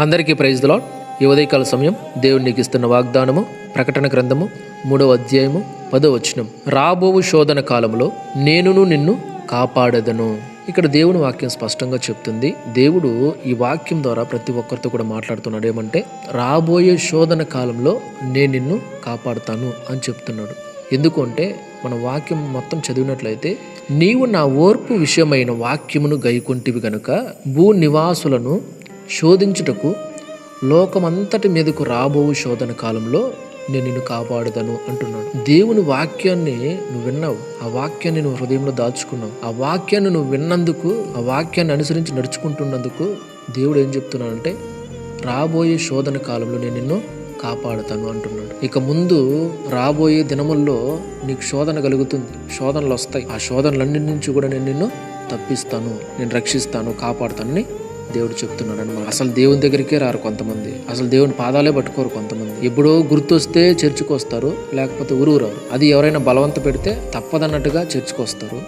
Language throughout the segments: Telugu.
అందరికీ ప్రైజ్ ది లార్డ్. ఈ ఉదయకాల సమయం దేవుడు నీకు ఇస్తున్న వాగ్దానము ప్రకటన గ్రంథము 3వ అధ్యాయము 10వ వచనం. రాబోవు శోధన కాలంలో నేనును నిన్ను కాపాడదను. ఇక్కడ దేవుని వాక్యం స్పష్టంగా చెప్తుంది. దేవుడు ఈ వాక్యం ద్వారా ప్రతి ఒక్కరితో కూడా మాట్లాడుతున్నాడు. ఏమంటే రాబోయే శోధన కాలంలో నేను నిన్ను కాపాడుతాను అని చెప్తున్నాడు. ఎందుకంటే మన వాక్యం మొత్తం చదివినట్లయితే నీవు నా ఓర్పు విషయమైన వాక్యమును గైకొంటివి గనుక భూ నివాసులను శోధించుటకు లోకమంతటి మీదకు రాబోవు శోధన కాలంలో నేను నిన్ను కాపాడుదను అంటున్నాడు. దేవుని వాక్యాన్ని నువ్వు విన్నావు, ఆ వాక్యాన్ని నువ్వు హృదయంలో దాచుకున్నావు. ఆ వాక్యాన్ని నువ్వు విన్నందుకు, ఆ వాక్యాన్ని అనుసరించి నడుచుకుంటున్నందుకు దేవుడు ఏం చెప్తున్నాడంటే రాబోయే శోధన కాలంలో నేను నిన్ను కాపాడుతాను అంటున్నాడు. ఇక ముందు రాబోయే దినముల్లో నీకు శోధన కలుగుతుంది, శోధనలు వస్తాయి. ఆ శోధనలన్నిటి నుంచి కూడా నేను నిన్ను తప్పిస్తాను, నేను రక్షిస్తాను, కాపాడుతానని దేవుడు చెప్తున్నాడు అనమాట. అసలు దేవుని దగ్గరికే రారు కొంతమంది, అసలు దేవుని పాదాలే పట్టుకోరు కొంతమంది. ఎప్పుడో గుర్తొస్తే చర్చికి వస్తారు, లేకపోతే ఊరు రారు. అది ఎవరైనా బలవంత పెడితే తప్పదన్నట్టుగా చర్చికి వస్తారు,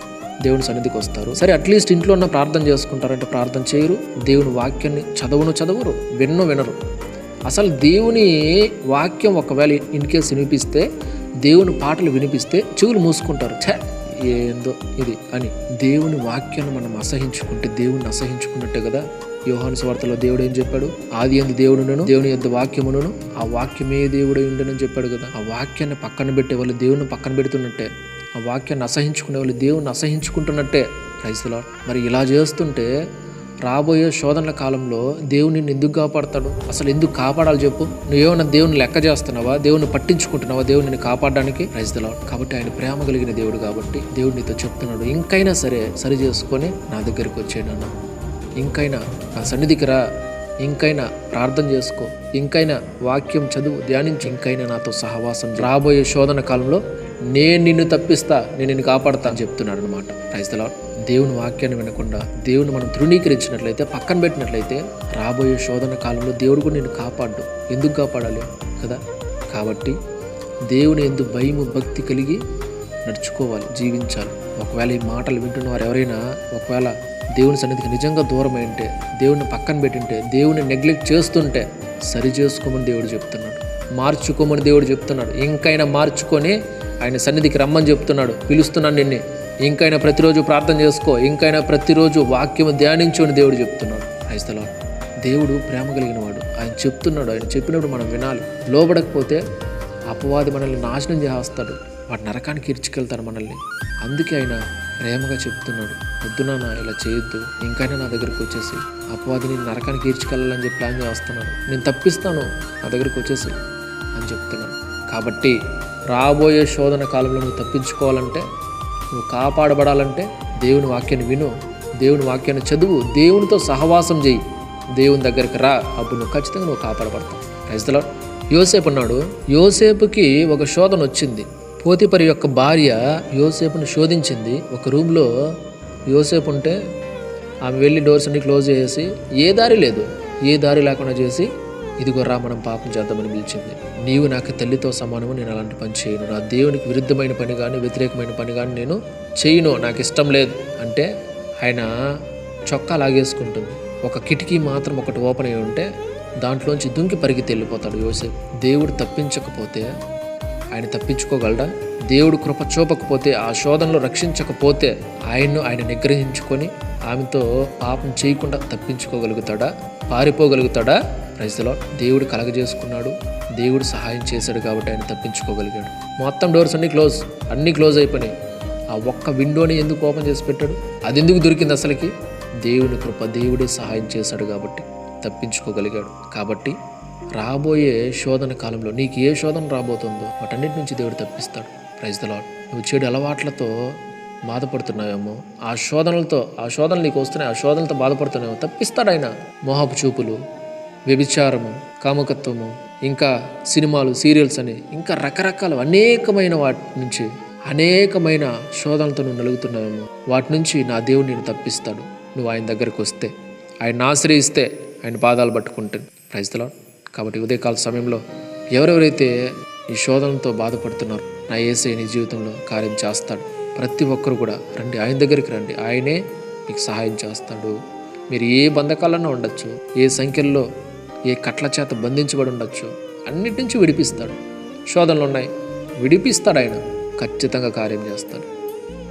దేవుని సన్నిధికి వస్తారు. సరే అట్లీస్ట్ ఇంట్లో ఉన్న ప్రార్థన చేసుకుంటారంటే ప్రార్థన చేయరు, దేవుని వాక్యాన్ని చదవరు, వినరు. అసలు దేవుని వాక్యం ఒకవేళ ఇన్ కేసు వినిపిస్తే, దేవుని పాటలు వినిపిస్తే చెవులు మూసుకుంటారు. ఏందో ఇది అని. దేవుని వాక్యాన్ని మనం అసహించుకుంటే దేవుని అసహించుకున్నట్టే కదా. యోహాను సువార్తలో దేవుడు ఏం చెప్పాడు? ఆది యందు దేవుడును, దేవుని యొద్ద వాక్యమును, ఆ వాక్యమే దేవుడై ఉండనని చెప్పాడు కదా. ఆ వాక్యాన్ని పక్కన పెట్టే వాళ్ళు దేవుని పక్కన పెడుతున్నట్టే, ఆ వాక్యాన్ని అసహించుకునే వాళ్ళు దేవుని అసహించుకుంటున్నట్టే. Praise the lord. మరి ఇలా చేస్తుంటే రాబోయే శోధనల కాలంలో దేవుని నిన్ను ఎందుకు కాపాడతాడు? అసలు ఎందుకు కాపాడాలి చెప్పు? నువ్వేమన్నా దేవుని లెక్క చేస్తున్నావా? దేవుని పట్టించుకుంటున్నావా దేవుని నిన్ను కాపాడడానికి? Praise the Lord. కాబట్టి ఆయన ప్రేమ కలిగిన దేవుడు కాబట్టి దేవుడు నీతో చెప్తున్నాడు, ఇంకైనా సరే సరి చేసుకొని నా దగ్గరికి వచ్చేయనన్నా, ఇంకైనా నా సన్నిధికి రా, ఇంకైనా ప్రార్థన చేసుకో, ఇంకైనా వాక్యం చదువు, ధ్యానించి, ఇంకైనా నాతో సహవాసం. రాబోయే శోధన కాలంలో నేను నిన్ను తప్పిస్తా, నేను నిన్ను కాపాడతా అని చెప్తున్నాడు అనమాట. Praise the Lord. దేవుని వాక్యాన్ని వినకుండా దేవుని మనం తృణీకరించినట్లయితే, పక్కన పెట్టినట్లయితే రాబోయే శోధన కాలంలో దేవుడు కూడా నిన్ను కాపాడు. ఎందుకు కాపాడాలి కదా? కాబట్టి దేవుని యందు భయము భక్తి కలిగి నడుచుకోవాలి, జీవించాలి. ఒకవేళ ఈ మాటలు వింటున్న వారు ఎవరైనా ఒకవేళ దేవుని సన్నిధికి నిజంగా దూరం అయింటే, దేవుని పక్కన పెట్టింటే, దేవుని నెగ్లెక్ట్ చేస్తుంటే సరి చేసుకోమని దేవుడు చెప్తున్నాడు, మార్చుకోమని దేవుడు చెప్తున్నాడు. ఇంకైనా మార్చుకొని ఆయన సన్నిధికి రమ్మని చెప్తున్నాడు, పిలుస్తున్నాను నిన్ను. ఇంకైనా ప్రతిరోజు ప్రార్థన చేసుకో, ఇంకైనా ప్రతిరోజు వాక్యము ధ్యానించు అని దేవుడు చెప్తున్నాడు. Praise the lord. దేవుడు ప్రేమ కలిగిన వాడు, ఆయన చెప్తున్నాడు, ఆయన చెప్పినప్పుడు మనం వినాలి. లోబడకపోతే అపవాది మనల్ని నాశనం చేస్తాడు, వాడు నరకానికి ఇర్చుకెళ్తాడు మనల్ని. అందుకే ఆయన ప్రేమగా చెప్తున్నాడు, వద్దునా ఇలా చేయొద్దు, ఇంకైనా నా దగ్గరికి వచ్చేసి, అపవాదిని నరకానికి ఈడ్చుకెళ్ళాలని చెప్పి ప్లాన్ చేస్తున్నాడు, నేను తప్పిస్తాను, నా దగ్గరికి వచ్చేసి అని చెప్తున్నాడు. కాబట్టి రాబోయే శోధన కాలంలో నువ్వు తప్పించుకోవాలంటే, నువ్వు కాపాడబడాలంటే దేవుని వాక్యాన్ని విను, దేవుని వాక్యాన్ని చదువు, దేవునితో సహవాసం చేయి, దేవుని దగ్గరికి రా. అప్పుడు నువ్వు ఖచ్చితంగా నువ్వు కాపాడబడతావు. Praise the lord. యోసేపు ఉన్నాడు, యోసేపుకి ఒక శోధన వచ్చింది. పోతిఫరు యొక్క భార్య యోసేపుని శోధించింది. ఒక రూమ్లో యోసేపు ఉంటే ఆమె వెళ్ళి డోర్స్ అన్ని క్లోజ్ చేసి, ఏ దారి లేకుండా చేసి, ఇదిగో రా మనం పాపం చేద్దామని పిలిచింది. నీవు నాకు తల్లితో సమానము, నేను అలాంటి పని చేయను, నా దేవునికి విరుద్ధమైన పని కానీ వ్యతిరేకమైన పని కానీ నేను చేయను, నాకు ఇష్టం లేదు అంటే ఆయన చొక్కా లాగేసుకుంటుంది. ఒక కిటికీ మాత్రం ఒకటి ఓపెన్ అయి ఉంటే దాంట్లోంచి దుంకి పరిగెత్తి వెళ్ళిపోతాడు యోసేపు. దేవుడు తప్పించకపోతే ఆయన తప్పించుకోగలడా? దేవుడు కృప చూపకపోతే, ఆ శోధనలో రక్షించకపోతే ఆయన నిగ్రహించుకొని ఆమెతో పాపం చేయకుండా తప్పించుకోగలుగుతాడా? పారిపోగలుగుతాడా? Praise the lord. దేవుడు కలగజేసుకున్నాడు, దేవుడు సహాయం చేశాడు కాబట్టి ఆయన తప్పించుకోగలిగాడు. మొత్తం డోర్స్ అన్నీ క్లోజ్ అయిపోయినాయి. ఆ ఒక్క విండోని ఎందుకు ఓపెన్ చేసి పెట్టాడు? అది ఎందుకు దొరికింది అసలుకి? దేవుని కృప, దేవుడే సహాయం చేశాడు కాబట్టి తప్పించుకోగలిగాడు. కాబట్టి రాబోయే శోధన కాలంలో నీకు ఏ శోధన రాబోతుందో వాటన్నిటి నుంచి దేవుడు తప్పిస్తాడు. Praise the lord. నువ్వు చెడు అలవాట్లతో బాధపడుతున్నావేమో, ఆ శోధనలు నీకు వస్తున్నాయి, ఆ శోధనలతో బాధపడుతున్నావేమో, తప్పిస్తాడు ఆయన. మోహపు చూపులు, వ్యభిచారము, కాముకత్వము, ఇంకా సినిమాలు, సీరియల్స్ అని ఇంకా రకరకాల అనేకమైన వాటి నుంచి, అనేకమైన శోధనలతో నువ్వు నలుగుతున్నావేమో, వాటి నుంచి నా దేవుడు నేను తప్పిస్తాడు. నువ్వు ఆయన దగ్గరకు వస్తే, ఆయన ఆశ్రయిస్తే, ఆయన పాదాలు పట్టుకుంటే. Praise the Lord. కాబట్టి ఉదయకాల సమయంలో ఎవరెవరైతే ఈ శోధనతో బాధపడుతున్నారో, నా యేసయ్య నీ జీవితంలో కార్యం చేస్తాడు. ప్రతి ఒక్కరు కూడా రండి, ఆయన దగ్గరికి రండి, ఆయనే మీకు సహాయం చేస్తాడు. మీరు ఏ బంధకాలన్నా ఉండొచ్చు, ఏ సంఖ్యల్లో ఏ కట్ల చేత బంధించబడి ఉండొచ్చు అన్నిటి నుంచి విడిపిస్తాడు. శోధనలు ఉన్నాయి, విడిపిస్తాడు ఆయన, ఖచ్చితంగా కార్యం చేస్తాడు.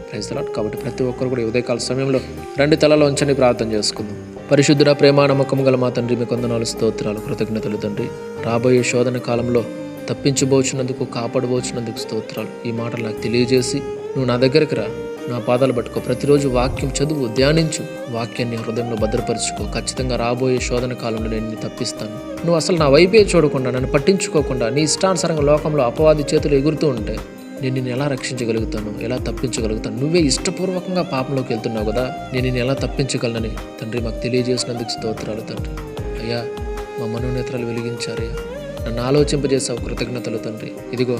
Praise the Lord. కాబట్టి ప్రతి ఒక్కరు కూడా ఉదయకాల సమయంలో రెండు తలలో ఉంచని ప్రార్థన చేసుకుందాం. పరిశుద్ధుడ, ప్రేమ, నమ్మకం గల మా తండ్రి, మీ వందనాలు, స్తోత్రాలు, కృతజ్ఞతలు తండ్రి. రాబోయే శోధన కాలంలో తప్పించబోచున్నందుకు, కాపాడబోచున్నందుకు స్తోత్రాలు. ఈ మాటలు నాకు తెలియజేసి నువ్వు నా దగ్గరికి రా, నా పాదాలు పట్టుకో, ప్రతిరోజు వాక్యం చదువు, ధ్యానించు, వాక్యాన్ని హృదయంలో భద్రపరుచుకో. ఖచ్చితంగా రాబోయే శోధన కాలంలో నేను నిన్ను తప్పిస్తాను. నువ్వు అసలు నా వైపే చూడకుండా, నన్ను పట్టించుకోకుండా నీ ఇష్టానుసారంగా లోకంలో అపవాది చేతులు ఎగురుతూ ఉంటే నేను నిన్ను ఎలా రక్షించగలుగుతాను, ఎలా తప్పించగలుగుతాను? నువ్వే ఇష్టపూర్వకంగా పాపంలోకి వెళ్తున్నావు కదా, నేను నిన్ను ఎలా తప్పించగలనని తండ్రి మాకు తెలియజేసినందుకు స్తోత్రాలు తండ్రి. అయ్యా, మా మనోనేత్రాలు వెలిగించారయ్యా, నన్ను ఆలోచింపజేసావు, కృతజ్ఞతలు తండ్రి. ఇదిగో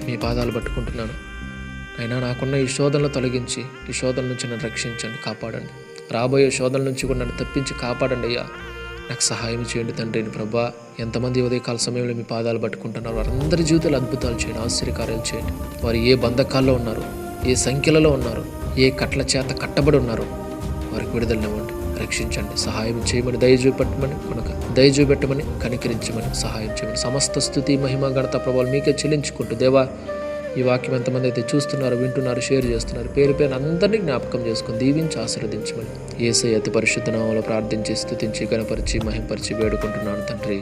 మీ పాదాలు పట్టుకుంటున్నాను. అయినా నాకున్న ఈ శోధనలు తొలగించి, ఈ శోధన నుంచి నన్ను రక్షించండి, కాపాడండి. రాబోయే శోధన నుంచి కూడా నన్ను తప్పించి కాపాడండి అయ్యా. నాకు సహాయం చేయండి తండ్రి. ప్రభా, ఎంతమంది ఉదయకాల సమయంలో మీ పాదాలు పట్టుకుంటున్నారు, వారందరి జీవితాలు అద్భుతాలు చేయండి, ఆశ్చర్యకార్యాలు చేయండి. వారు ఏ బంధకాల్లో ఉన్నారు, ఏ సంఖ్యలలో ఉన్నారు, ఏ కట్ల చేత కట్టబడి ఉన్నారు, వారికి విడుదలనివ్వండి, రక్షించండి, సహాయం చేయమని, దయ చూపెట్టమని, కనికరించమని, సహాయం చేయమని. సమస్త స్తుతి, మహిమ, ఘనత, ప్రభావాలు మీకే చెల్లించుకుంటూ దేవా, ఈ వాక్యం ఎంతమంది అయితే చూస్తున్నారు, వింటున్నారు, షేర్ చేస్తున్నారు, పేరు పేరు అందరినీ జ్ఞాపకం చేసుకుని దీవించి ఆశీర్వదించమని యేసయ్య అతి పరిశుద్ధ నామములో ప్రార్థించి, స్తుతించి, ఘనపరిచి, మహింపరిచి వేడుకుంటున్నాను తండ్రి.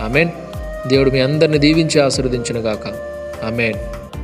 ఆమేన్. దేవుడు మీ అందరిని దీవించి ఆశీర్వదించును గాక. ఆమేన్.